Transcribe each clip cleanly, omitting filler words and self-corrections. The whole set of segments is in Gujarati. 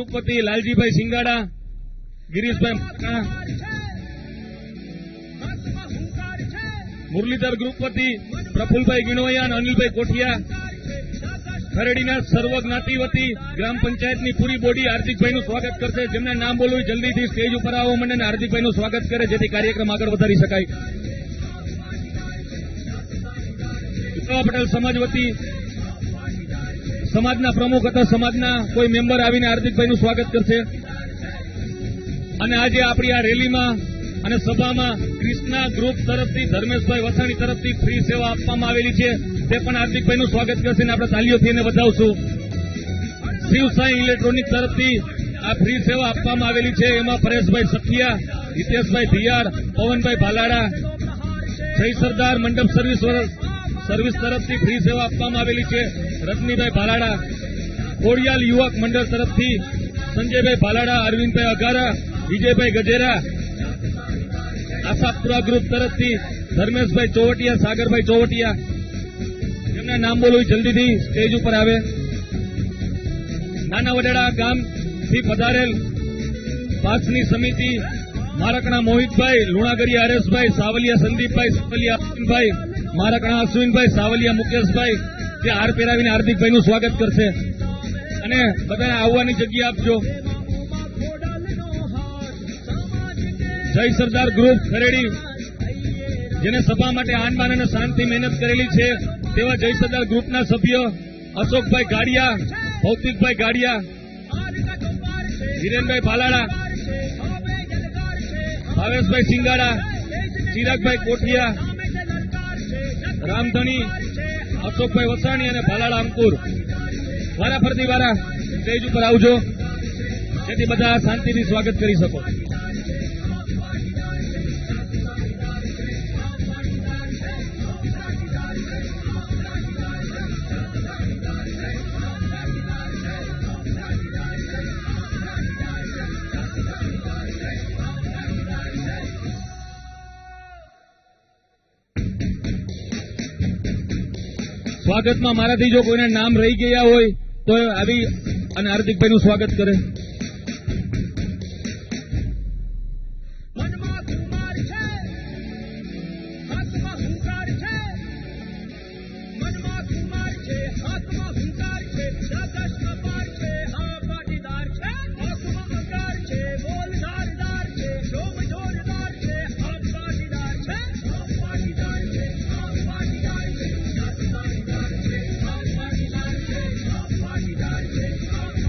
ગ્રુપપતિ લાલજીભાઈ સિંગાડા, ગિરીશભાઈ મકના, મુરલીધર ગ્રુપપતિ પ્રફુલભાઈ ગીણોયા અને અનિલભાઈ કોઠિયા, ખરેડીના સર્વ જ્ઞાતિ વતી ગ્રામ પંચાયતની પૂરી બોડી હાર્દિકભાઈનું સ્વાગત કરશે. જેમને નામ બોલવું જલ્દીથી સ્ટેજ ઉપર આવવા માંડે અને હાર્દિકભાઈનું સ્વાગત કરે, જેથી કાર્યક્રમ આગળ વધારી શકાય. વિઠ્ઠલ પટેલ સમાજ વતી સમાજના પ્રમુખ અથવા સમાજના કોઈ મેમ્બર આવીને હાર્દિકભાઈનું સ્વાગત કરશે. અને આજે આપણી આ રેલીમાં અને સભામાં ક્રિષ્ના ગ્રુપ તરફથી ધર્મેશભાઈ વસાણી તરફથી ફ્રી સેવા આપવામાં આવેલી છે, તે પણ હાર્દિકભાઈનું સ્વાગત કરશે અને આપણે તાલીઓથી એને વધાવશું. શિવ સાઈ ઇલેક્ટ્રોનિક તરફથી આ ફ્રી સેવા આપવામાં આવેલી છે. એમાં પરેશભાઈ સખિયા, હિતેશભાઈ ધિયાર, પવનભાઈ ભાલાડા, જય સરદાર મંડપ સર્વિસ તરફથી ફ્રી સેવા આપવામાં આવેલી છે. રજનીભાઈ ભાલાડા, ખોડિયાલ યુવક મંડળ તરફથી સંજયભાઈ ભાલાડા, અરવિંદભાઈ અઘારા, વિજયભાઈ ગજેરા, આશાપુરા ગ્રુપ તરફથી ધર્મેશભાઈ ચોવટિયા, સાગરભાઈ ચોવટિયા. જેમને નામ બોલવું જલ્દીથી સ્ટેજ ઉપર આવે. નાના વડાડા ગામથી પધારેલ પાસની સમિતિ મારકણા મોહિતભાઈ, લુણાગરિયા હરેશભાઈ, સાવલિયા સંદીપભાઈ, સાવલિયા અશ્વિનભાઈ, મારકણા અશ્વિનભાઈ, સાવલિયા મુકેશભાઈ, જે હાર પહેરાવીને હાર્દિકભાઈનું સ્વાગત કરશે. અને બધાને આવવાની જગ્યા આપજો. જય સરદાર ગ્રુપ ખરેડી, જેને સભા માટે આનબાન અને શાંતિ મહેનત કરેલી છે, તેવા જય સરદાર ગ્રુપના સભ્ય અશોકભાઈ ગાડિયા, ભૌતિકભાઈ ગાડિયા, હિરેનભાઈ ભાલાડા, ભાવેશભાઈ સિંગાડા, ચિરાગભાઈ કોઠિયા, રામધણી, અશોકભાઈ વસાણી અને ભાલાડા અંકુર. વારા ફરતી વારા સ્ટેજ ઉપર આવજો, જેથી બધા શાંતિથી સ્વાગત કરી શકો. સ્વાગતમાં મારાથી જો કોઈના નામ રહી ગયા હોય તો આવી અને હાર્દિકભાઈનું સ્વાગત કરે.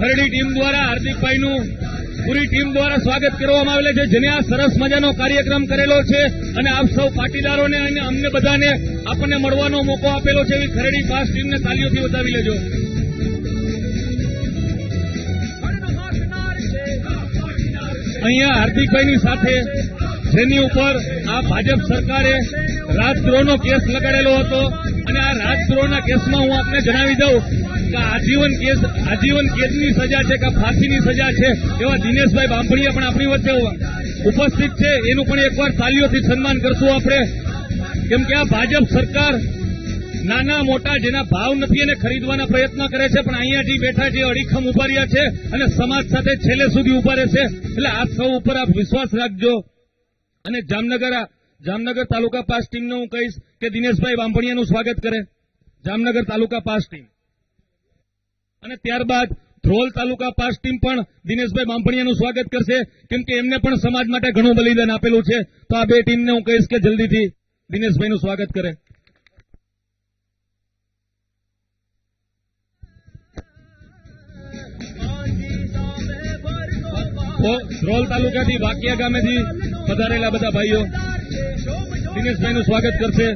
ખરેડી ટીમ દ્વારા હાર્દિકભાઈનું પૂરી ટીમ દ્વારા સ્વાગત કરવામાં આવેલ છે, જેને આ સરસ મજાનો કાર્યક્રમ કરેલો છે અને આપ સૌ પાટીદારોને અને અમને બધાને આપણને મળવાનો મોકો આપેલો છે. એવી ખરેડી પાસ ટીમને તાલીઓથી વધાવી લેજો. અહીંયા હાર્દિકભાઈની સાથે જેની ઉપર આ ભાજપ સરકારે રાજદ્રોહનો કેસ લગાડેલો હતો, અને આ રાજદ્રોહના કેસમાં હું આપને જણાવી દઉં કે આજીવન કેદની સજા છે કે ફાંસીની સજા છે, એવા દિનેશભાઈ બાંભણીયા પણ આપણી વચ્ચે ઉપસ્થિત છે. એનું પણ એકવાર તાલીઓથી સન્માન કરશું આપણે, કેમ કે આ ભાજપ સરકાર નાના મોટા જેના ભાવ નથી એને ખરીદવાના પ્રયત્ન કરે છે, પણ અહીંયા જે બેઠા છે અડીખમ ઉભા રહ્યા છે અને સમાજ સાથે છેલ્લે સુધી ઉભા રહેશે. એટલે આપ સૌ ઉપર આપ વિશ્વાસ રાખજો. અને જામનગર તાલુકા પાસ ટીમને હું કહીશ કે દિનેશભાઈ બાંભણીયાનું સ્વાગત કરે, જામનગર તાલુકા પાસ ટીમ. અને ત્યારબાદ ધ્રોલ તાલુકા પાસ ટીમ પણ દિનેશભાઈ બાંભણીયાનું સ્વાગત કરશે, કેમ કે એમને પણ સમાજ માટે ઘણું બલિદાન આપેલું છે. તો આ બે ટીમને હું કહીશ કે જલ્દીથી દિનેશભાઈનું સ્વાગત કરે. ધ્રોલ તાલુકાથી વાકિયા ગામેથી પધારેલા બધા ભાઈઓ દિનેશભાઈનું સ્વાગત કરશે.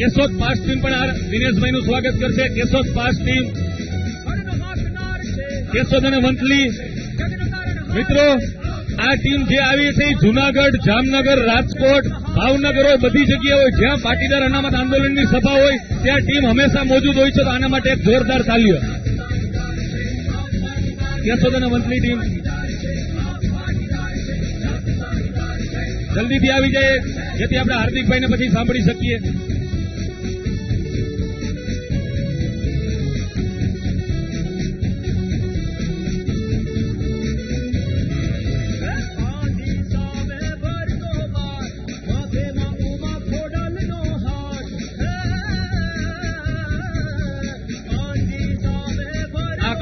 કેશોદ પાસ ટીમ પણ દિનેશભાઈનું સ્વાગત કરશે. કેશોદ પાસ ટીમ, કેશોદ અને વંથલી મિત્રો, આ ટીમ જે આવી છે જૂનાગઢ, જામનગર, રાજકોટ, ભાવનગર હોય, બધી જગ્યાએ હોય, જ્યાં પાટીદાર અનામત આંદોલનની સભા હોય ત્યાં ટીમ હંમેશા મોજૂદ હોય છે. તો આના માટે એક જોરદાર તાલીઓ. કેશોદના મંત્રી ટીમ જલ્દીથી આવી જાય, જેથી આપણે હાર્દિકભાઈને પછી સાંભળી શકીએ.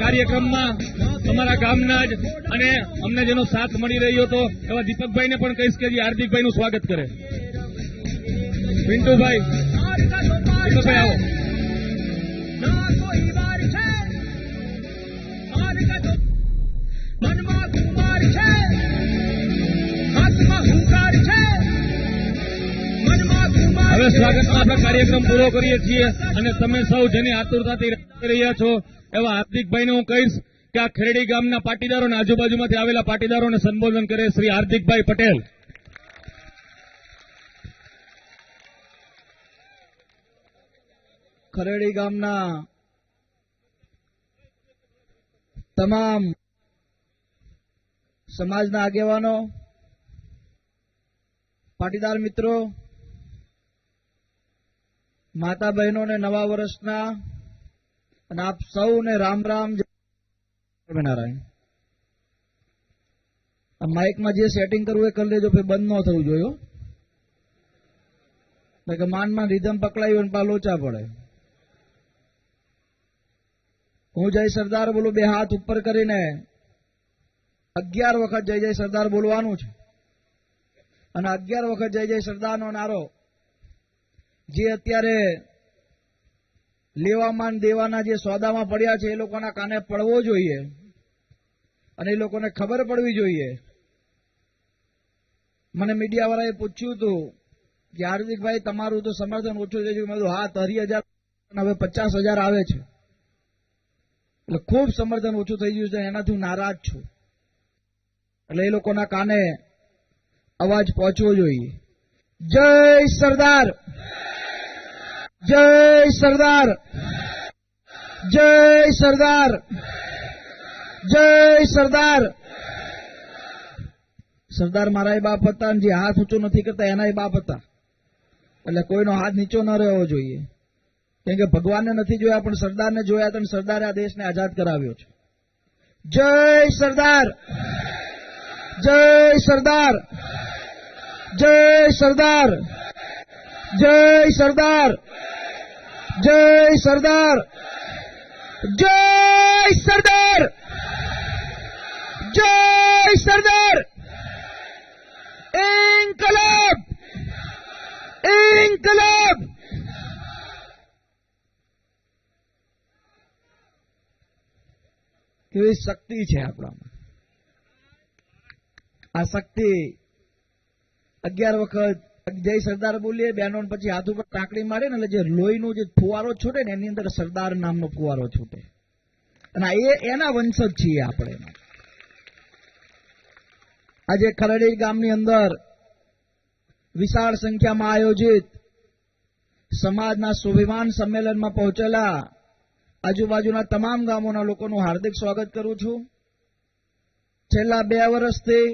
કાર્યક્રમમાં અમારા ગામના જ અને અમને જેનો સાથ મળી રહ્યો હતો એવા દીપકભાઈને પણ કહીશ કે હાર્દિકભાઈનું સ્વાગત કરે. પિન્ટુભાઈ, દીપકભાઈ આવો. હવે સ્વાગતનો આપણે કાર્યક્રમ પૂરો કરીએ છીએ અને તમે સૌ જેની આતુરતાથી રહ્યા છો એવા હાર્દિકભાઈને હું કહીશ કે આ ખેરડી ગામના પાટીદારો અને આજુબાજુમાંથી આવેલા પાટીદારોને સંબોધન કરે શ્રી હાર્દિકભાઈ પટેલ. ખેરડી ગામના તમામ સમાજના આગેવાનો, પાટીદાર મિત્રો, માતા બહેનોને નવા વર્ષના અને આપ સૌને રામ રામ. નારાયણ. આ માઇકમાં જે સેટિંગ કરવું એ કરી લેજો, બંધ ન થવું જોઈએ. કે માનમાં રીધમ પકડાયું અને પા લોચા પડે. હું જય સરદાર બોલું, બે હાથ ઉપર કરીને 11 વખત જય જય સરદાર બોલવાનું છે. અને 11 વખત જય જય સરદારનો નારો જે અત્યારે લેવામાં દેવાના જે સોદામાં પડ્યા છે એ લોકોના કાને પડવો જોઈએ અને એ લોકોને ખબર પડવી જોઈએ. મને મીડિયાવાળાએ પૂછ્યું હતું કે હાર્દિકભાઈ તમારું તો સમર્થન ઓછું થઈ ગયું. મેં કીધું હા, 30,000 હવે 50,000 આવે છે, એટલે ખૂબ સમર્થન ઓછું થઈ ગયું છે, એનાથી હું નારાજ છું. એટલે એ લોકોના કાને અવાજ પહોંચવો જોઈએ. જય સરદાર, જય સરદાર, જય સરદાર, જય સરદાર. સરદાર મારા બાપ હતા, જે હાથ ઊંચો નથી કરતા એના બાપ હતા, એટલે કોઈનો હાથ નીચો ન રહેવો જોઈએ. કેમ કે ભગવાનને નથી જોયા પણ સરદારને જોયા હતા, અને સરદારે આ દેશને આઝાદ કરાવ્યો છે. જય સરદાર, જય સરદાર, જય સરદાર, જય સરદાર, જય સરદાર, જય સરદાર, જય સરદાર. ઇન્કલાબ, ઇન્કલાબ. કેવી શક્તિ છે આપણામાં. આ શક્તિ 11 વખત જય સરદાર બોલીએ બહેનો, પછી હાથ ઉપર કાંકડી મારે ને એટલે જે લોહીનો જે ફુવારો છૂટે ને એની અંદર સરદાર નામનો ફુવારો છૂટે. અને એના વંશજ છીએ આપણે. આજે ખેરડી ગામની અંદર વિશાળ સંખ્યામાં આયોજિત સમાજના સ્વાભિમાન સંમેલનમાં પહોંચેલા આજુબાજુના તમામ ગામોના લોકોનું હાર્દિક સ્વાગત કરું છું. છેલ્લા 2 વર્ષથી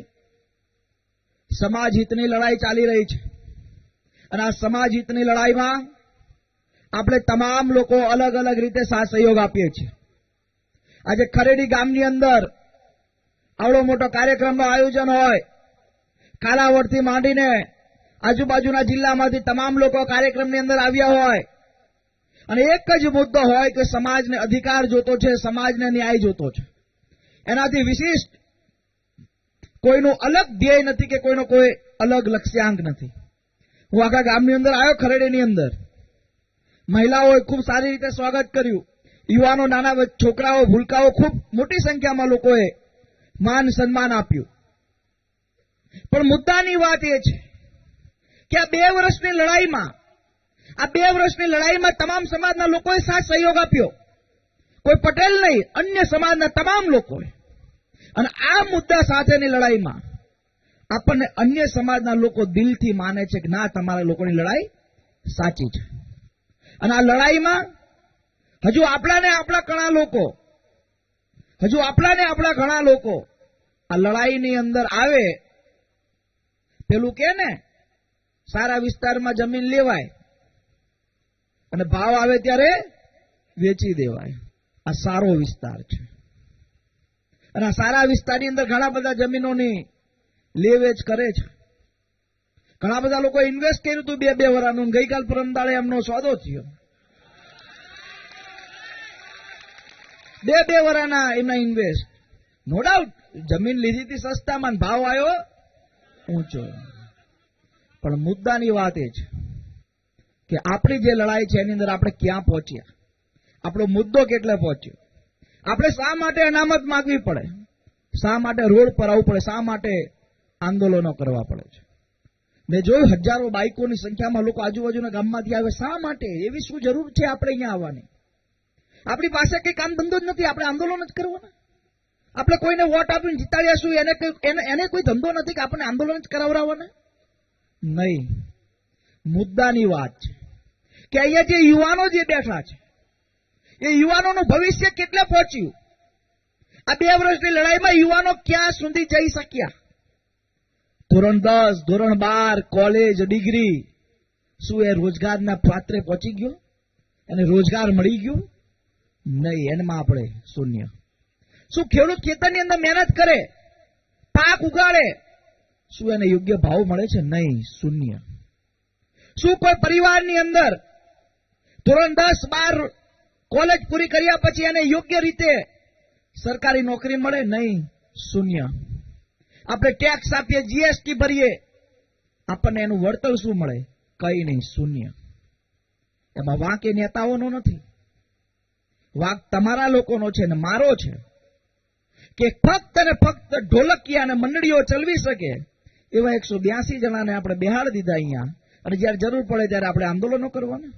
સમાજ હિતની લડાઈ ચાલી રહી છે અને આ સમાજ હિતની લડાઈમાં આપણે તમામ લોકો અલગ અલગ રીતે સાથ સહયોગ આપીએ છીએ. આજે ખેરડી ગામની અંદર આવડો મોટો કાર્યક્રમનું આયોજન હોય, કાલાવડથી માંડીને આજુબાજુના જિલ્લામાંથી તમામ લોકો કાર્યક્રમની અંદર આવ્યા હોય અને એક જ મુદ્દો હોય કે સમાજને અધિકાર જોતો છે, સમાજને ન્યાય જોતો છે. એનાથી વિશિષ્ટ કોઈનું અલગ ધ્યેય નથી કે કોઈનો કોઈ અલગ લક્ષ્યાંક નથી. હું આખા ગામની અંદર આવ્યો, ખેરડીની અંદર મહિલાઓએ ખૂબ સારી રીતે સ્વાગત કર્યું. યુવાનો, નાના છોકરાઓ, ભૂલકાઓ, ખૂબ મોટી સંખ્યામાં લોકોએ માન સન્માન આપ્યું. પણ મુદ્દાની વાત એ છે કે આ 2 વર્ષની લડાઈમાં તમામ સમાજના લોકોએ સાથ સહયોગ આપ્યો. કોઈ પટેલ નહીં, અન્ય સમાજના તમામ લોકોએ. અને આ મુદ્દા સાથેની લડાઈમાં આપણને અન્ય સમાજના લોકો દિલથી માને છે કે ના, તમારા લોકોની લડાઈ સાચી છે. અને આ લડાઈમાં હજુ આપણા ઘણા લોકો આ લડાઈની અંદર આવે. પેલું કે ને, સારા વિસ્તારમાં જમીન લેવાય અને ભાવ આવે ત્યારે વેચી દેવાય. આ સારો વિસ્તાર છે. અને આ સારા વિસ્તારની અંદર ઘણા બધા જમીનોની લે વેચ કરે છે. ઘણા બધા લોકો ઇન્વેસ્ટ કર્યું હતું 2 વર્ષનું. ગઈકાલ પરમદાડે એમનો સોદો થયો. 2 વર્ષના એમના ઇન્વેસ્ટ. નો ડાઉટ જમીન લીધી હતી સસ્તામાં, ભાવ આવ્યો ઊંચો. પણ મુદ્દાની વાત એ છે કે આપણી જે લડાઈ છે એની અંદર આપણે ક્યાં પહોંચ્યા, આપણો મુદ્દો કેટલે પહોંચ્યો, આપણે શા માટે અનામત માંગવી પડે, શા માટે રોડ પર આવવું પડે, શા માટે આંદોલનો કરવા પડે છે. મેં જોયું હજારો બાઇકોની સંખ્યામાં લોકો આજુબાજુના ગામમાંથી આવે. શા માટે? એવી શું જરૂર છે આપણે અહીંયા આવવાની? આપણી પાસે કઈ કામ ધંધો જ નથી, આપણે આંદોલન જ કરવાના. આપણે કોઈને વોટ આપીને જીતાડ્યાશું, એને કોઈ ધંધો નથી કે આપણે આંદોલન જ કરાવડાવવાના? નહીં. મુદ્દાની વાત છે કે અહીંયા જે યુવાનો જે બેઠા છે એ યુવાનોનું ભવિષ્ય કેટલે પહોંચ્યું? આ 2 વર્ષની લડાઈમાં યુવાનો ક્યાં સુધી જઈ શક્યા? ધોરણ 10, ધોરણ 12, કોલેજ, ડિગ્રી, શું એ રોજગારના પાત્રે પહોંચી ગયો? એને રોજગાર મળી ગયો? નહીં. એમાં આપણે શૂન્ય. શું ખેડૂત ખેતરની અંદર મહેનત કરે, પાક ઉગાડે, શું એને યોગ્ય ભાવ મળે છે? નહીં. શૂન્ય. શું કોઈ પરિવારની અંદર ધોરણ 10, 12 કોલેજ પૂરી કર્યા પછી એને યોગ્ય રીતે સરકારી નોકરી મળે? નહીં. શૂન્ય. આપણે ટેક્સ આપીએ, જીએસટી ભરીએ, આપણને એનું વળતર શું મળે? કઈ નહીં. શૂન્ય. એમાં વાંક એ નેતાઓનો નથી, વાંક તમારા લોકોનો છે ને મારો છે કે ફક્ત ને ફક્ત ઢોલકિયા અને મંડળીઓ ચલવી શકે એવા 182 જણાને આપણે બેહાડી દીધા અહીંયા. અને જયારે જરૂર પડે ત્યારે આપણે આંદોલનો કરવાના?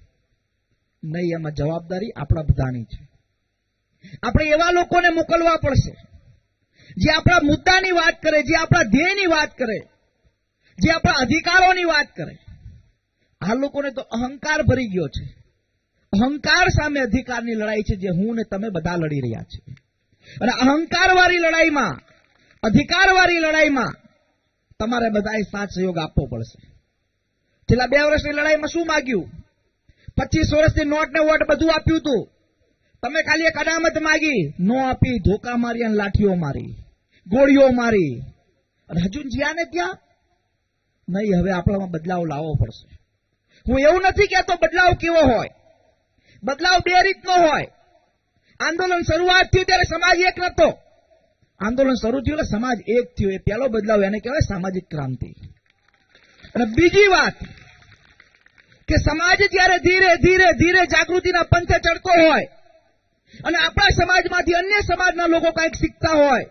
નહીં. એમાં જવાબદારી આપણા બધાની છે. આપણે એવા લોકોને મોકલવા પડશે જે આપણા મુદ્દાની વાત કરે, જે આપણા ધ્યેયની વાત કરે, જે આપણા અધિકારોની વાત કરે. આ લોકોને તો અહંકાર ભરી ગયો છે. અહંકાર સામે અધિકારની લડાઈ છે જે હું ને તમે બધા લડી રહ્યા છીએ. અને અહંકારવાળી લડાઈમાં, અધિકારવાળી લડાઈમાં તમારે બધાએ સાથ સહયોગ આપવો પડશે. છેલ્લા 2 વર્ષની લડાઈમાં શું માગ્યું? 25 વર્ષની નોટ ને વોટ બધું આપ્યું હતું. તમે ખાલી એક અનામત માગી, નો આપી, ધોકા મારી અને લાઠીઓ મારી, ગોળીઓ મારી. અને હજુ જ્યાં ને ત્યાં નહીં. હવે આપણામાં બદલાવ લાવવો પડશે. હું એવું નથી કહેતો બદલાવ કેવો હોય. બદલાવ 2 રીતનો હોય. આંદોલન શરૂઆત થયું ત્યારે સમાજ એક નતો. આંદોલન શરૂ થયું એટલે સમાજ એક થયો. એ પહેલો બદલાવ, એને કહેવાય સામાજિક ક્રાંતિ. અને બીજી વાત કે સમાજ જ્યારે ધીરે ધીરે ધીરે જાગૃતિના પંથે ચડતો હોય અને આપણા સમાજમાંથી અન્ય સમાજના લોકો કંઈક શીખતા હોય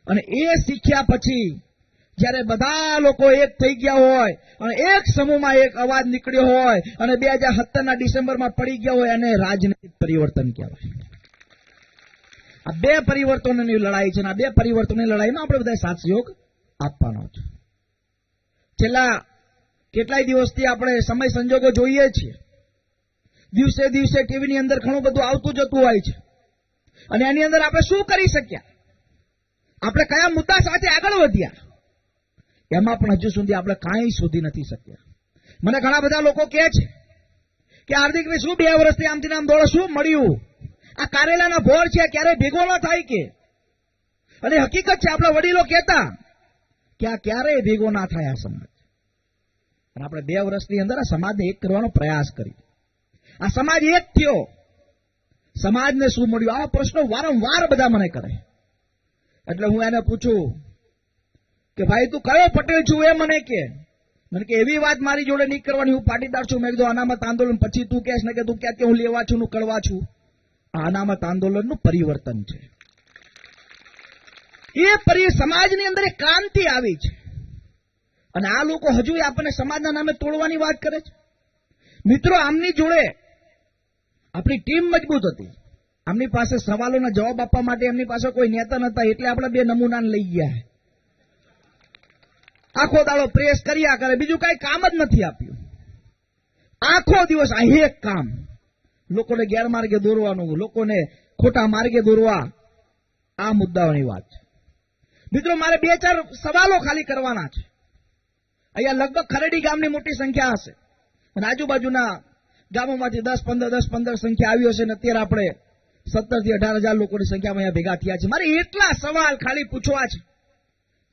અને એ શીખ્યા પછી જ્યારે બધા લોકો એક થઈ ગયા હોય અને એક સમૂહમાં એક અવાજ નીકળ્યો હોય અને 2017ના ડિસેમ્બરમાં પડી ગયા હોય, અને રાજનૈતિક પરિવર્તન કહેવાય. આ 2 પરિવર્તનોની લડાઈ છે. આ 2 પરિવર્તનોની લડાઈમાં આપણે બધા સાથ સહયોગ આપવાનો છે. છેલ્લા કેટલાય દિવસથી આપણે સમય સંજોગો જોઈએ છીએ. દિવસે દિવસે ટીવીની અંદર ઘણું બધું આવતું જતું હોય છે. અને એની અંદર આપણે શું કરી શક્યા, આપણે કયા મુદ્દા સાથે આગળ વધ્યા, એમાં પણ હજુ સુધી આપણે કાંઈ શોધી નથી શક્યા. મને ઘણા બધા લોકો કહે છે કે હાર્દિકભાઈ શું 2 વર્ષથી આમથી આમ દોડો, શું મળ્યું? આ કારેલાના ભોર છે, ક્યારે ભેગો ન થાય કે? અને હકીકત છે, આપણા વડીલો કહેતા કે આ ક્યારેય ભેગો ના થાય આ સમાજ. અને આપણે 2 વર્ષની અંદર આ સમાજને એક કરવાનો પ્રયાસ કરી. આ સમાજ એક થયો, સમાજને શું મળ્યું? આવા પ્રશ્નો વારંવાર બધા મને કરે. એટલે હું એને પૂછું કે ભાઈ તું કયો પટેલ છું એ મને કે એવી વાત મારી જોડે નહીં કરવાની, હું પાટીદાર છું. મેં કીધું અનામત આંદોલન પછી તું કહેશ ને કે તું ક્યાં હું લેવા છું, હું કડવા છું. આ અનામત આંદોલનનું પરિવર્તન છે. એ સમાજની અંદર એક ક્રાંતિ આવી છે. અને આ લોકો હજુ આપણને સમાજના નામે તોડવાની વાત કરે છે. મિત્રો, આમની જોડે આપણી ટીમ મજબૂત હતી. આમની પાસે સવાલોના જવાબ આપવા માટે એમની પાસે કોઈ નેતા નતા, એટલે આપણે 2 નમૂના લઈ ગયા. આખો દાડો પ્રેસ કર્યા કરે, બીજું કઈ કામ જ નથી આપ્યું. આખો દિવસ આ એક કામ, લોકોને ગેરમાર્ગે દોરવાનું, લોકોને ખોટા માર્ગે દોરવા. આ મુદ્દાઓની વાત છે. મિત્રો, મારે 2-4 સવાલો ખાલી કરવાના છે. અહીંયા લગભગ ખરેડી ગામની મોટી સંખ્યા હશે અને આજુબાજુના ગામોમાંથી 10-15 સંખ્યા આવી હશે. અને અત્યારે આપણે 17 થી 18,000 લોકોની સંખ્યામાં અહીંયા ભેગા થયા છે. મારે એટલા સવાલ ખાલી પૂછવા છે.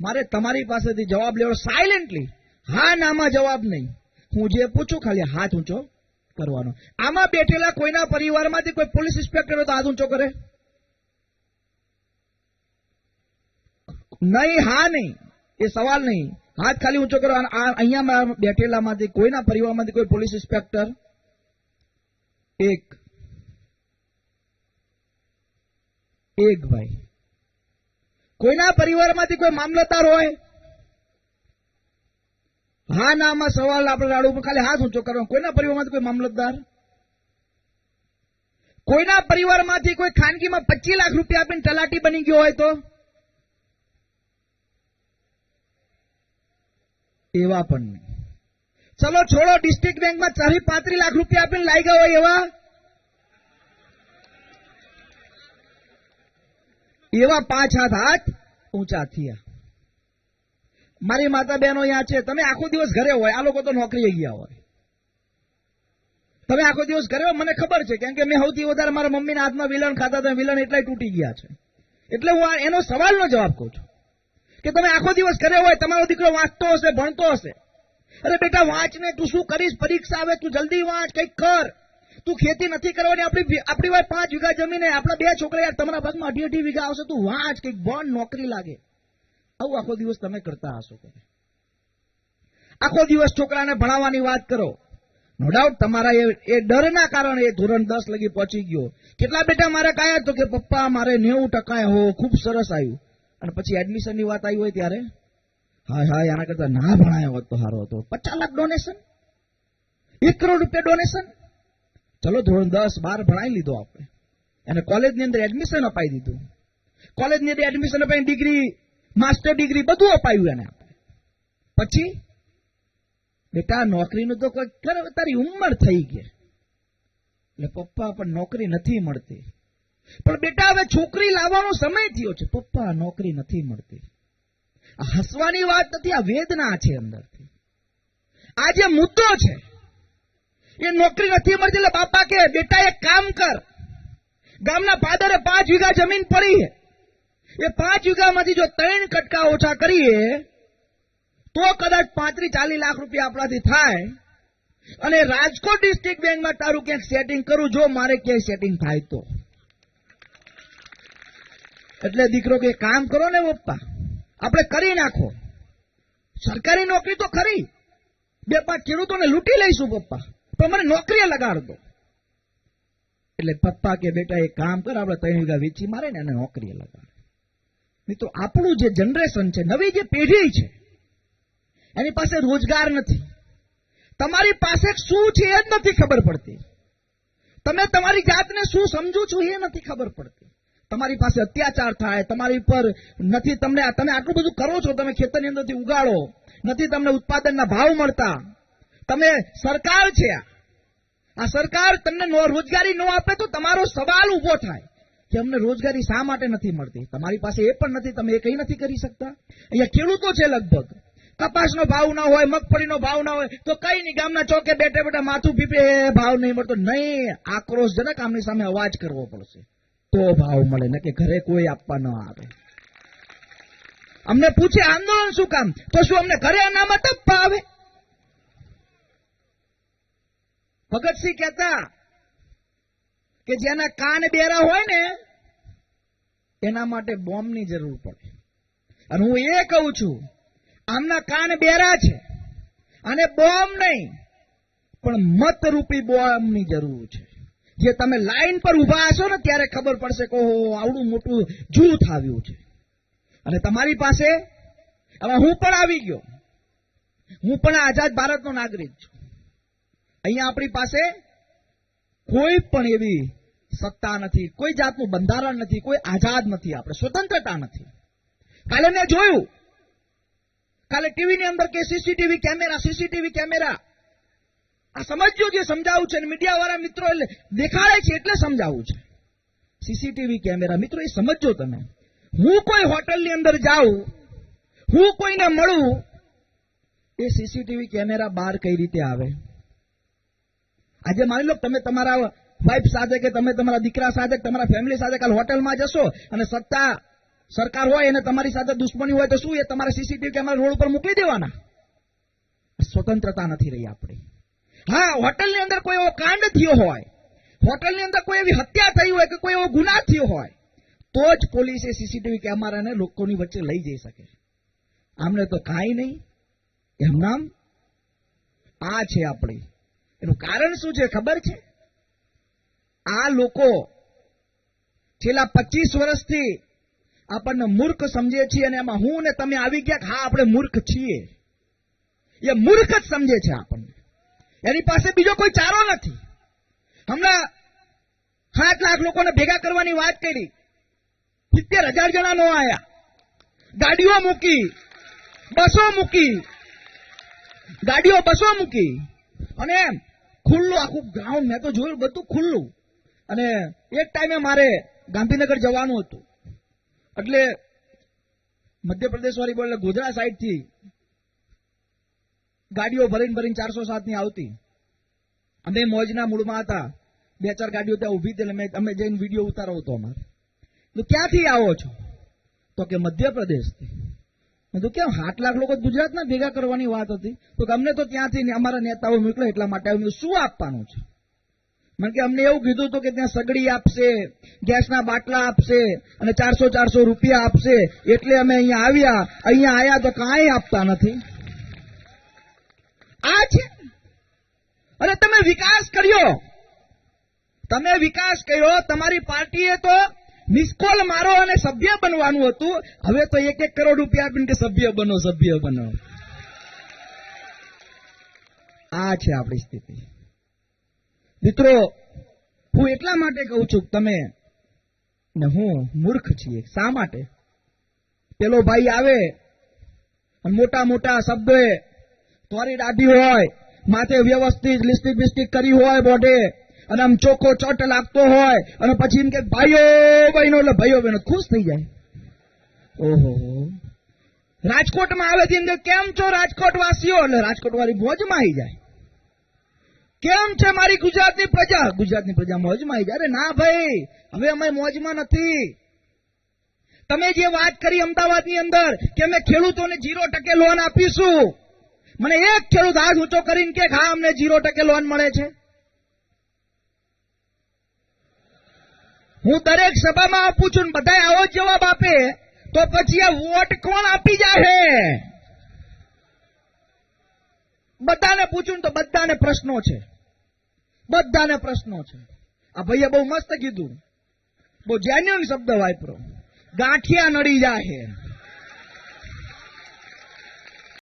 મારે તમારી પાસેથી જવાબ લેવો સાયલેન્ટલી, હા નામાં જવાબ નહીં. હું જે પૂછું ખાલી હાથ ઊંચો કરવાનો. આમાં બેઠેલા કોઈના પરિવારમાંથી કોઈ પોલીસ ઇન્સ્પેક્ટર હોય તો હાથ ઊંચો કરે. નહીં, હા નહીં, એ સવાલ નહીં. હાથ ખાલી ઊંચો કરો. અહીંયા બેઠેલામાંથી કોઈના પરિવારમાંથી કોઈ પોલીસ ઇન્સ્પેક્ટર? એક ભાઈ. કોઈના પરિવારમાંથી કોઈ મામલતદાર હોય? હા નામાં સવાલ આપણે રાડું પર ખાલી હાથ ઊંચો કરવાનો. કોઈના પરિવારમાંથી કોઈ મામલતદાર? કોઈના પરિવારમાંથી કોઈ ખાનગીમાં 25 લાખ રૂપિયા આપીને તલાટી બની ગયો હોય તો? એવા પણ નહીં. ચલો છોડો, ડિસ્ટ્રિક્ટ બેંકમાં 35 લાખ રૂપિયા આપીને લાઈ ગયા હોય એવા 5 હાથ ઊંચા થયા. મારી માતા બહેનો અહીંયા છે. તમે આખો દિવસ ઘરે હોય, આ લોકો તો નોકરીએ ગયા હોય. તમે આખો દિવસ ઘરે હોય, મને ખબર છે, કેમ કે મેં સૌથી વધારે મારા મમ્મીના હાથમાં વિલન ખાતા હતા. વિલન એટલાય તૂટી ગયા છે. એટલે હું એનો સવાલનો જવાબ કહું છું કે તમે આખો દિવસ ઘરે હોય, તમારો દીકરો વાંચતો હશે, ભણતો હશે. અરે બેટા વાંચ ને, તું શું કરીશ, પરીક્ષા આવે, તું જલ્દી વાંચ, કંઈક કર. તું ખેતી નથી કરવાની, આપણી વાત 5 વીઘા જમીન, આપણા 2 છોકરા, યાર તમારા ભાગમાં 2.5 વીઘા આવશે, તું વાંચ, કંઈક ભણ, નોકરી લાગે. આવું આખો દિવસ તમે કરતા હશો. આખો દિવસ છોકરાને ભણાવવાની વાત કરો. નો ડાઉટ તમારા એ ડરના કારણે એ ધોરણ 10 લગી પહોંચી ગયો. કેટલા બેટા મારે કાયા તો કે પપ્પા મારે 90% હો, ખૂબ સરસ આવ્યું. અને પછી એડમિશનની વાત આવી હોય ત્યારે હા આના કરતા ના ભણાયો હોત તો સારો હતો. 50 લાખ ડોનેશન, 1 કરોડ રૂપિયા ડોનેશન. ચલો ધોરણ 10-12 ભણાવી લીધો આપણે, અને કોલેજની અંદર એડમિશન અપાઈ દીધું. કોલેજની અંદર એડમિશન અપાઈ, ડિગ્રી, માસ્ટર ડિગ્રી બધું અપાયું એને. પછી બેટા નોકરીનું તો કોઈ કર, તારી ઉંમર થઈ ગઈ એટલે પપ્પા પણ નોકરી નથી મળતી. પણ બેટા હવે છોકરી લાવવાનો સમય થયો છે, પપ્પા નોકરી નથી મળતી. આ હસવાની વાત નથી, આ વેદના છે અંદરથી. આ જે મુદ્દો છે એ નોકરી નથી મળતી એટલે બાપા કે બેટા એક કામ કર, ગામના પાદરે 5 વીઘા જમીન પડી છે, એ 5 વીઘામાંથી જો 3 કટકા ઓછા કરીએ તો કદાચ 35-40 લાખ રૂપિયા આપણાથી થાય. અને રાજકોટ ડિસ્ટ્રિક્ટ બેંકમાં તારું ક્યાંક સેટિંગ કરું, જો મારે ક્યાંય સેટિંગ થાય તો. એટલે દીકરો કે કામ કરો ને પપ્પા, આપણે કરી નાખો. સરકારી નોકરી તો ખરી, 2-5 ખેડૂતોને લૂંટી લઈશું પપ્પા, પણ મને નોકરીએ લગાડ દો. એટલે પપ્પા કે બેટા એક કામ કર, આપણે 3 વીઘા વેચી મારે ને એને નોકરીએ લગાડ. મિત્રો આપણું જે જનરેશન છે, નવી જે પેઢી છે, એની પાસે રોજગાર નથી. તમારી પાસે શું છે એ જ નથી ખબર પડતી. તમે તમારી જાતને શું સમજો છો એ નથી ખબર પડતી. તમારી પાસે અત્યાચાર થાય, તમારી પર નથી, તમે આટલું બધું કરો છો, તમે ખેતરની અંદરથી ઉગાડો, નથી તમને ઉત્પાદનના ભાવ મળતા. તમે સરકાર છે, આ સરકાર તમને રોજગારી ન આપે તો તમારો સવાલ ઉભો થાય કે અમને રોજગારી શા માટે નથી મળતી. તમારી પાસે એ પણ નથી, તમે એ કંઈ નથી કરી શકતા. અહીંયા ખેડૂતો છે, લગભગ કપાસનો ભાવ ના હોય, મગફળીનો ભાવ ના હોય તો કઈ નહીં, ગામના ચોકે બેઠે બેઠા માથું પીપે, ભાવ નહીં મળતો. નહીં, આક્રોશજનક આમની સામે અવાજ કરવો પડશે તો ભાવ મળે, ને કે ઘરે કોઈ આપવા ન આવે. અમને પૂછે આંદોલન શું કામ, તો શું અમને ઘરે અનામત આપવા આવે? ભગતસિંહ કહેતા કે જેના કાન બેરા હોય ને એના માટે બોમ્બની જરૂર પડે. અને હું એ કહું છું, આમના કાન બેરા છે અને બોમ્બ નહીં પણ મતરૂપી બોમ્બની જરૂર છે. જે તમે લાઈન પર ઉભા હશો ને ત્યારે ખબર પડશે કે ઓહો આવડું મોટું જૂથ આવ્યું છે. અને તમારી પાસે હવે હું પણ આવી ગયો, હું પણ આઝાદ ભારતનો નાગરિક છું. અહીંયા આપણી પાસે કોઈ પણ એવી સત્તા નથી, કોઈ જાતનું બંધારણ નથી, કોઈ આઝાદ નથી, આપણે સ્વતંત્રતા નથી. કાલે મેં જોયું કાલે ટીવીની અંદર કે સીસીટીવી કેમેરા. આ સમજજો, જે સમજાવું છે મીડિયા વાળા મિત્રો એટલે દેખાડે છે એટલે સમજાવું છે. સીસીટીવી કેમેરા મિત્રો એ સમજજો તમે. હું કોઈ હોટલની અંદર જાઉં, હું કોઈને મળું, એ સીસીટીવી કેમેરા બહાર કઈ રીતે આવે? આજે માની લો તમે તમારા વાઇફ સાથે કે તમે તમારા દીકરા સાથે તમારા ફેમિલી સાથે કાલ હોટલમાં જશો અને સત્તા સરકાર હોય અને તમારી સાથે દુશ્મની હોય તો શું એ તમારા સીસીટીવી કેમેરા રોડ ઉપર મૂકી દેવાના? સ્વતંત્રતા નથી રહી આપણી. હા, હોટલની અંદર કોઈ એવો કાંડ થયો હોય, હોટલની અંદર કોઈ એવી હત્યા થઈ હોય કે કોઈ એવો ગુના થયો હોય તો જ પોલીસે સીસીટીવી કેમેરાને લોકોની વચ્ચે લઈ જઈ શકે. આમને તો કાંઈ નહીં. એમ નામ આ છે આપણી. એનું કારણ શું છે ખબર છે? આ લોકો છેલ્લા 25 વર્ષથી આપણને મૂર્ખ સમજે છે અને એમાં હું ને તમે આવી ગયા. હા, આપણે મૂર્ખ છીએ. એ મૂર્ખ જ સમજે છે આપણને. એની પાસે બીજો કોઈ ચારો નથી. હમણાં 7 લાખ લોકોને ભેગા કરવાની વાત કરી, 70,000 જણા નો આયા. ગાડીઓ મૂકી, બસો મૂકી અને એમ ખુલ્લું આખું ગ્રાઉન્ડ. મેં તો જોયું બધું ખુલ્લું. અને એક ટાઈમે મારે ગાંધીનગર જવાનું હતું એટલે મધ્યપ્રદેશ વાળી બોલે ગોધરા સાઈડ થી ગાડીઓ ભરીને 407 ની આવતી. અમે મોજના મૂડમાં હતા. 2-4 ગાડીઓ ત્યાં ઉભી હતી. અમે જઈને વિડીયો ઉતારવો હતો અમારે. તો ક્યાંથી આવો છો? તો કે મધ્યપ્રદેશથી. મેં તો કેમ 7 લાખ લોકો ગુજરાતના ભેગા કરવાની વાત હતી? તો અમને તો ત્યાંથી અમારા નેતાઓ મોકલે એટલા માટે આવ્યું. શું આપવાનું છે? મને કે અમને એવું કીધું હતું કે ત્યાં સગડી આપશે, ગેસના બાટલા આપશે અને 400 રૂપિયા આપશે. એટલે અમે અહીંયા આવ્યા તો કાંઈ આપતા નથી. આ છે. અને તમે વિકાસ કર્યો. તમારી પાર્ટીએ તો મિસકોલ મારો અને સભ્ય બનવાનું હતું. હવે તો 1 કરોડ રૂપિયા આપીને કે સભ્ય બનો. આ છે આપણી સ્થિતિ. મિત્રો, હું એટલા માટે કહું છું કે તમે ને હું મૂર્ખ છીએ. શા માટે? પેલો ભાઈ આવે અને મોટા શબ્દોએ તોરી દાઢી હોય, માથે વ્યવસ્થિત લિપસ્ટિક કરી હોય બોડે, અને આમ ચોખ્ખો ચટ લાગતો હોય અને પછી એમ કે ભાઈઓ બહેનો ખુશ થઈ જાય. ઓહો, રાજકોટમાં આવે છે કેમ છો રાજકોટ વાસીઓ, એટલે રાજકોટ વાળી મોજમાં આવી જાય. કેમ છે મારી ગુજરાતની પ્રજા મોજમાં આવી જાય. અરે ના ભાઈ, હવે અમે મોજમાં નથી. તમે જે વાત કરી અમદાવાદની અંદર કે અમે ખેડૂતોને 0% લોન આપીશું, મને એક ખેડૂત હાથ ઊંચો કરીને કે હા અમને 0% લોન મળે છે? હું દરેક સભામાં આપું છું, બધા આવો જ જવાબ આપે તો પછી આ વોટ કોણ આપી જાય? બધાને પૂછું તો બધાને પ્રશ્નો છે. આ ભાઈએ બહુ મસ્ત કીધું, બહુ જેન્યુઅન શબ્દ વાપરો, ગાંઠિયા નડી જાય.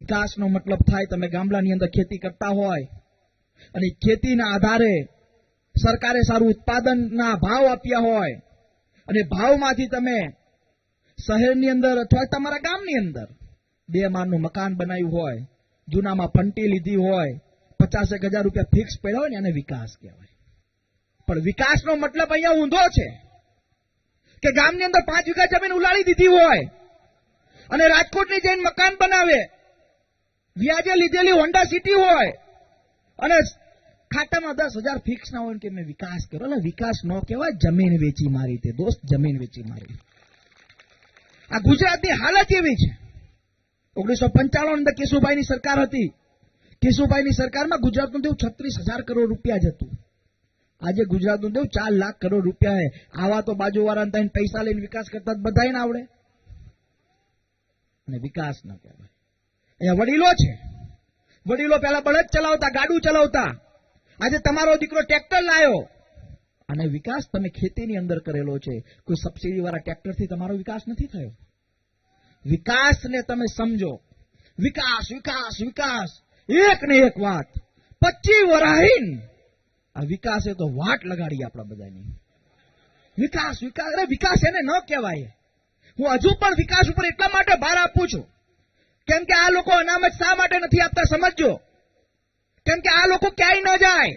વિકાસનો મતલબ થાય તમે ગામડાની અંદર ખેતી કરતા હોય અને ખેતીના આધારે સરકારે સારું ઉત્પાદનના ભાવ આપ્યા હોય અને ભાવમાંથી તમે શહેરની અંદર અથવા તમારા ગામની અંદર 2 માળનું મકાન બનાવ્યું હોય, જૂનામાં ફંટી લીધી હોય, 50,000 રૂપિયા ફિક્સ પડ્યા હોય ને એને વિકાસ કહેવાય. પણ વિકાસનો મતલબ અહીંયા ઊંધો છે કે ગામની અંદર 5 વીઘા જમીન ઉલાળી દીધી હોય અને રાજકોટની જઈને મકાન બનાવે, વ્યાજે લીધેલી હોન્ડા સિટી હોય અને ખાતામાં 10,000 ફિક્સ ના હોય કે મેં વિકાસ કર્યો. એટલે વિકાસ ન કહેવાય, જમીન વેચી મારી તે દોસ્ત, જમીન વેચી મારી. આ ગુજરાતની હાલત એવી છે. 1995 અંદર કેશુભાઈની સરકાર હતી. કેશુભાઈની સરકારમાં ગુજરાતનું દેવું 36,000 કરોડ રૂપિયા જ હતું. આજે ગુજરાતનું દેવું 4 લાખ કરોડ રૂપિયા છે. આવા તો બાજુવાળાને ત્યાં પૈસા લઈને વિકાસ કરતા બધાને આવડે, અને વિકાસ ન કહેવાય. અહીંયા વડીલો છે. વડીલો પહેલા બળદ ચલાવતા, ગાડું ચલાવતા. આજે તમારો દીકરો ટ્રેક્ટર લાયો અને વિકાસ તમે ખેતીની અંદર કરેલો છે. કોઈ સબસિડી વાળા ટ્રેક્ટરથી તમારો વિકાસ નથી થયો. વિકાસને તમે સમજો. વિકાસ એક ને એક વાત 25 વરાહીન આ વિકાસે તો વાટ લગાડી આપણા બધાની. વિકાસ એને ન કહેવાય. હું હજુ પણ વિકાસ ઉપર એટલા માટે ભાર આપું છું કેમ કે આ લોકો અનામત શા માટે નથી આપતા સમજો. કેમ કે આ લોકો ક્યાંય ન જાય.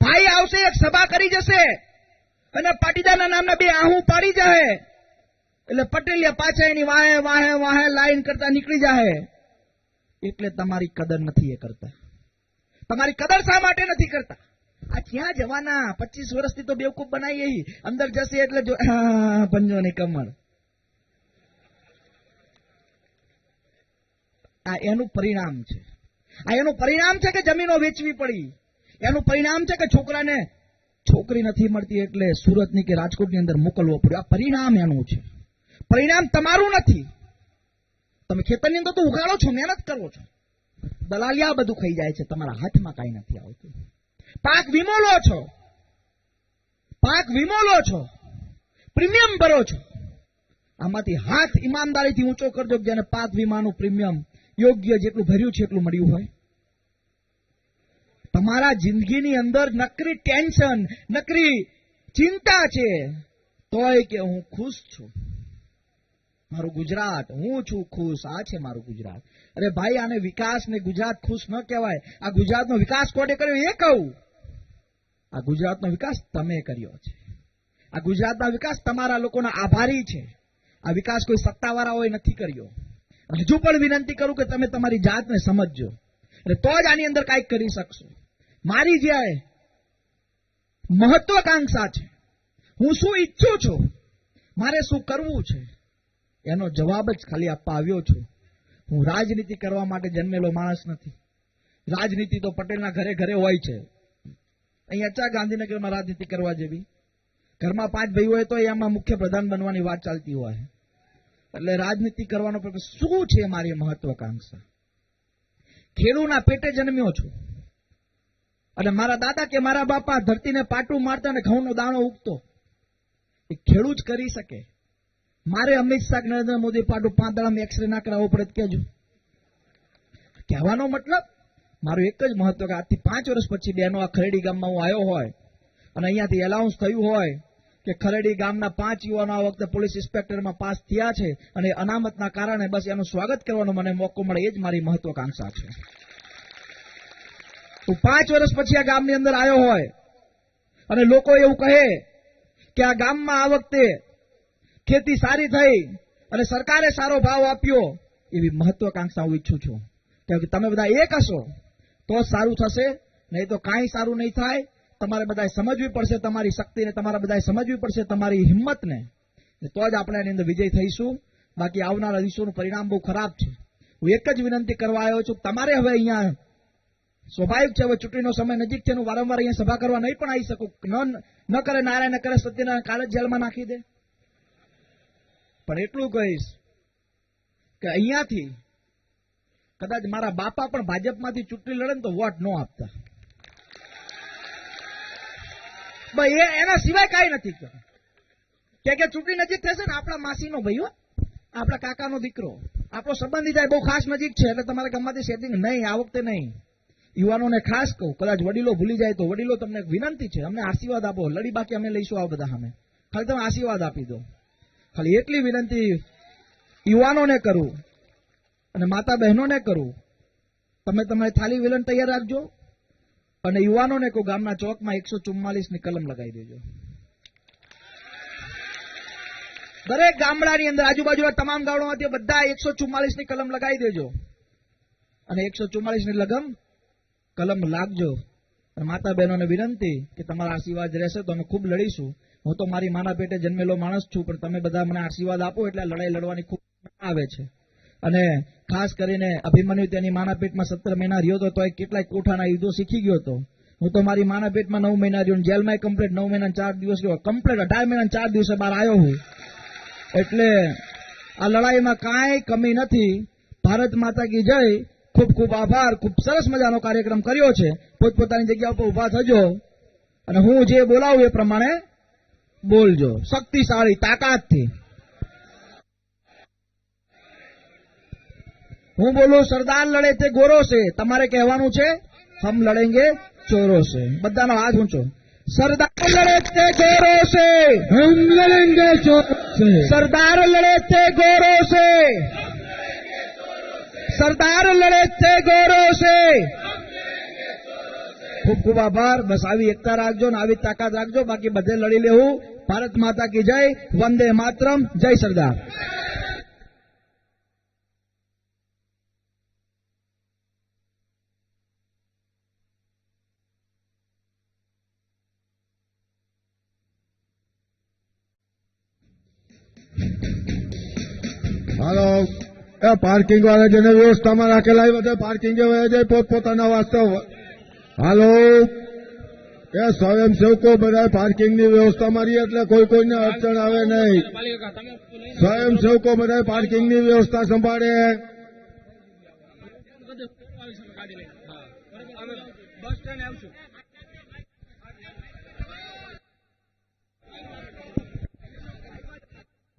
ભાઈ આવશે, એક સભા કરી જશે અને પાટીદારના નામના બે આહું પાડી જાય એટલે પટેલિયા પાછા એની વાહે વાહે વાહે લાઈન કરતા નીકળી જાય. એટલે તમારી કદર નથી એ કરતા. તમારી કદર શા માટે નથી કરતા? આ ક્યાં જવાના? 25 વર્ષથી તો બેવકૂફ બનાવી. અંદર જશે એટલે જો પંજોની કમર. આ એનું પરિણામ છે. આ એનું પરિણામ છે કે જમીનો વેચવી પડી. એનું પરિણામ છે કે છોકરાને છોકરી નથી મળતી એટલે સુરતની કે રાજકોટની અંદર મોકલવો પડ્યો. આ પરિણામ એનું છે. પરિણામ તમારું નથી. તમે ખેતરની અંદર તો ઉગાડો છો, મહેનત કરો છો, દલાલિયા બધું ખાઈ જાય છે, તમારા હાથમાં કાંઈ નથી આવતું. પાક વીમો લો છો, પ્રીમિયમ ભરો છો. આમાંથી હાથ ઈમાનદારીથી ઊંચો કરજો જેને પાક વીમાનું પ્રીમિયમ યોગ્ય જેટલું ભર્યું છે એટલું મળ્યું હોય. તમારા જિંદગીની અંદર નકરી ટેન્શન, નકરી ચિંતા છે, તોય કે હું ખુશ છું. મારું ગુજરાત, હું છું ખુશ. આ છે મારું ગુજરાત. અરે ભાઈ, આને વિકાસ ને ગુજરાત ખુશ ન કહેવાય. આ ગુજરાતનો વિકાસ કોને કર્યો એ કહું. આ ગુજરાતનો વિકાસ તમે કર્યો છે. આ ગુજરાતના વિકાસ તમારા લોકોના આભારી છે. આ વિકાસ કોઈ સત્તાવાળાઓએ નથી કર્યો. હજુ પણ વિનંતી કરું કે તમે તમારી જાતને સમજજો, એટલે તો જ આની અંદર કાંઈક કરી શકશો. મારી જે મહત્વાકાંક્ષા છે, હું શું ઈચ્છું છું, મારે શું કરવું છે, એનો જવાબ જ ખાલી આપવા આવ્યો છું. હું રાજનીતિ કરવા માટે જન્મેલો માણસ નથી. રાજનીતિ તો પટેલના ઘરે ઘરે હોય છે. અહીંયા ચા ગાંધીનગરમાં રાજનીતિ કરવા જેવી. ઘરમાં 5 ભાઈઓ હોય તો એમાં મુખ્ય પ્રધાન બનવાની વાત ચાલતી હોય. એટલે રાજનીતિ કરવાનો શું છે મારી મહત્વાકાંક્ષા. ખેડૂના પેટે જન્મ્યો છું અને મારા દાદા કે મારા બાપા ધરતીને પાટું મારતા અને ઘઉંનો દાણો ઉગતો. એ ખેડૂત જ કરી શકે. મારે અમિત શાહ, નરેન્દ્ર મોદી પાટું 5 દાડામાં એક્સરે ના કરાવવો પડે કેજો. કહેવાનો મતલબ મારું એક જ મહત્વ કે આજથી 5 વર્ષ પછી બેનો આ ખરેડી ગામમાં હું આવ્યો હોય અને અહીંયાથી એલાઉન્સ થયું હોય કે ખરેડી ગામના 5 યુવાનો આ વખતે પોલીસ ઇન્સ્પેક્ટરમાં પાસ થયા છે અને અનામતના કારણે બસ એનું સ્વાગત કરવાનો મને મોકો મળે, એ જ મારી મહત્વાકાંક્ષા છે. હું 5 વર્ષ પછી આ ગામની અંદર આવ્યો હોય અને લોકો એવું કહે કે આ ગામમાં આ વખતે ખેતી સારી થઈ અને સરકારે સારો ભાવ આપ્યો, એવી મહત્વાકાંક્ષા હું ઈચ્છું છું. કે તમે બધા એક હશો તો સારું થશે, નહીં તો કાંઈ સારું નહીં થાય. તમારે બધાએ સમજવી પડશે તમારી શક્તિને, તમારે બધાએ સમજવી પડશે તમારી હિંમતને, તો જ આપણે એની અંદર વિજય થઈશું. બાકી આવનારા દિવસોનું પરિણામ બહુ ખરાબ છે. હું એક જ વિનંતી કરવા આવ્યો છું. તમારે હવે અહીંયા સ્વાભાવિક છે, હવે ચૂંટણીનો સમય નજીક છે, હું વારંવાર અહીંયા સભા કરવા નહીં પણ આવી શકું. ન કરે નારાયણ, ન કરે સત્યનારાયણ, કાલે જ જેલમાં નાખી દે. પણ એટલું કહીશ કે અહીંયાથી કદાચ મારા બાપા પણ ભાજપમાંથી ચૂંટણી લડે ને તો વોટ ન આપતા. એના સિવાય કાંઈ નથી. કે ચૂંટણી નજીક થશે ને, આપણા માસીનો ભાઈ, આપણા કાકાનો દીકરો, આપણો સંબંધી જાય બહુ ખાસ નજીક છે, એટલે તમારે ગામમાંથી સેટિંગ નહીં, આ વખતે નહીં. યુવાનોને ખાસ કહું, કદાચ વડીલો ભૂલી જાય તો વડીલો તમને વિનંતી છે, અમને આશીર્વાદ આપો. લડી બાકી અમે લઈશું આ બધા સામે, ખાલી તમે આશીર્વાદ આપી દો. ખાલી એટલી વિનંતી યુવાનોને કરું અને માતા બહેનોને કરું, તમે તમારી થાળી વેલણ તૈયાર રાખજો અને યુવાનોને કહું ગામના ચોકમાં 144ની કલમ લગાવી દેજો. દરેક ગામડાની અંદર આજુબાજુના તમામ ગામડામાંથી બધા 144ની કલમ લગાવી દેજો અને 144ની કલમ લાગજો. અને માતા બહેનોને વિનંતી કે તમારા આશીર્વાદ રહેશે તો અમે ખૂબ લડીશું. હું તો મારી માના પેટે જન્મેલો માણસ છું, પણ તમે બધા મને આશીર્વાદ આપો એટલે લડાઈ લડવાની ખૂબ આવે છે. અને ખાસ કરીને અભિમન્યુ તેની માના પેટમાં 17 મહિના રહ્યો હતો, તો કેટલાય કોઠાના યુદ્ધો શીખી ગયો હતો. હું તો મારી માના પેટમાં 9 મહિના રહ્યો, જેલમાં કમ્પ્લીટ 9 મહિના 4 દિવસ રહ્યો, કમ્પ્લીટ 18 મહિના 4 દિવસે બહાર આવ્યો હું. એટલે આ લડાઈમાં કાંઈ કમી નથી. ભારત માતા કી જય. ખૂબ ખૂબ આભાર. ખૂબ સરસ મજાનો કાર્યક્રમ કર્યો છે. પોતપોતાની જગ્યા ઉપર ઉભા થજો અને હું જે બોલાવું એ પ્રમાણે બોલજો, શક્તિશાળી તાકાતથી. હું બોલું સરદાર લડે તે ગોરો સે, તમારે કહેવાનું છે હમ લડેંગે ચોરો સે. બધાનો હાથ ઊંચો. સરદાર લડે તે ગોરો સે, હમ લડેંગે ચોરો સે. સરદાર લડે તે ગોરો સે, સરદાર લડે છે ગૌરવ છે. ખૂબ ખૂબ આભાર. બસ આવી એકતા રાખજો ને આવી તાકાત રાખજો, બાકી બધે લડી લેવું. ભારત માતા કી જય. વંદે માતરમ. જય સરદાર. હાલો, એ પાર્કિંગ વાળા જેને વ્યવસ્થામાં રાખેલા એ બધા પાર્કિંગ જાય પોતપોતાના વાસ્તે. હાલો, એ સ્વયંસેવકો બધા પાર્કિંગની વ્યવસ્થામાં રહીએ એટલે કોઈને અડચણ આવે નહીં. સ્વયંસેવકો બધા પાર્કિંગની વ્યવસ્થા સંભાળે.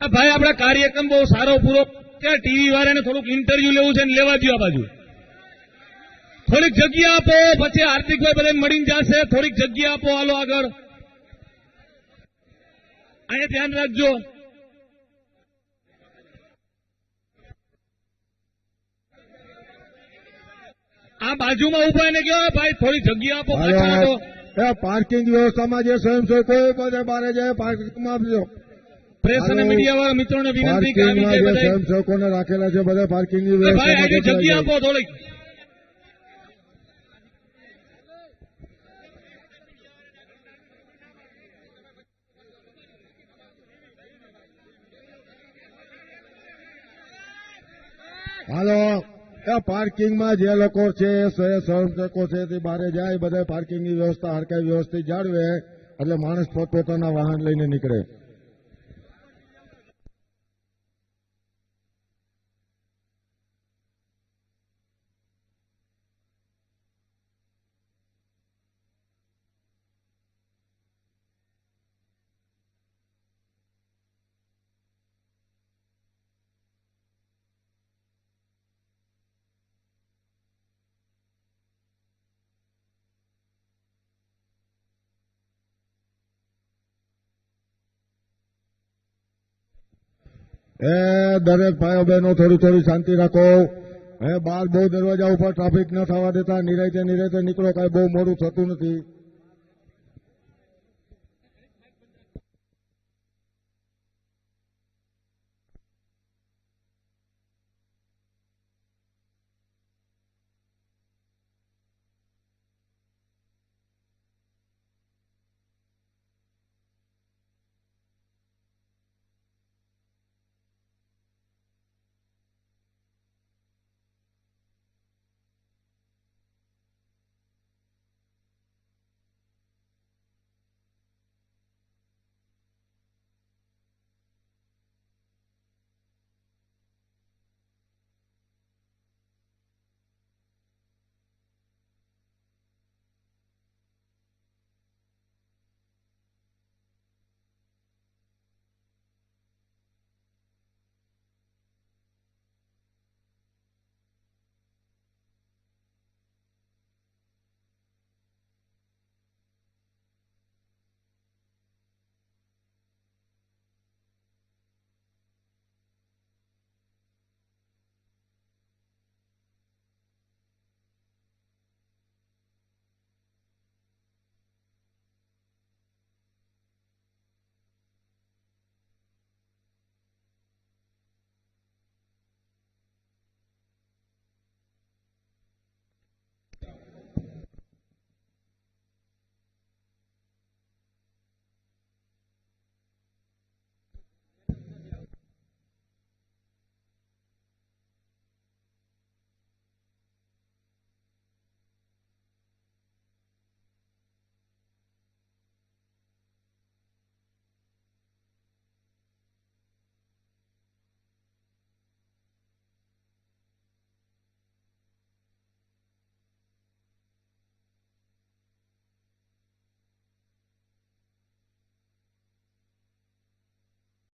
ભાઈ આપણા કાર્યક્રમ બહુ સારો પૂરો. ત્યાં ટીવી વાળાને થોડુંક ઇન્ટરવ્યુ લેવું છે ને લેવા દો આ બાજુ. થોડીક જગ્યા આપો, પછી હાર્દિકભાઈ બધા મળીને જશે. થોડીક જગ્યા આપો, હાલો આગળ. અહીંયા ધ્યાન રાખજો. આ બાજુમાં ઉભા એને કહેવાય ભાઈ થોડી જગ્યા આપો. પાછળ તો એ પાર્કિંગ વ્યવસ્થામાં જે સ્વયંસેવકો બધા બહાર જાય પાર્કિંગમાં આપજો. પ્રેસ અને મીડિયા વાળા મિત્રોને વિનંતી કે આવી જાય બધા. સ્વયંસેવકોને રાખેલા છે બધા પાર્કિંગની ભાઈ આજે વ્યવસ્થા જગ્યા આપો થોડીક. હાલો, એ પાર્કિંગમાં જે લોકો છે સ્વયંસેવકો છે તે બહાર જાય બધા પાર્કિંગની વ્યવસ્થા હરકાઈ વ્યવસ્થિત જાળવે એટલે માણસ પોતપોતાના વાહન લઈને નીકળે. એ દરેક ભાઈઓ બહેનો થોડી શાંતિ રાખો. બહાર બહુ દરવાજા ઉપર ટ્રાફિક ન થવા દેતા. નિરાયતે નીકળો, કાંઈ બહુ મોડું થતું નથી.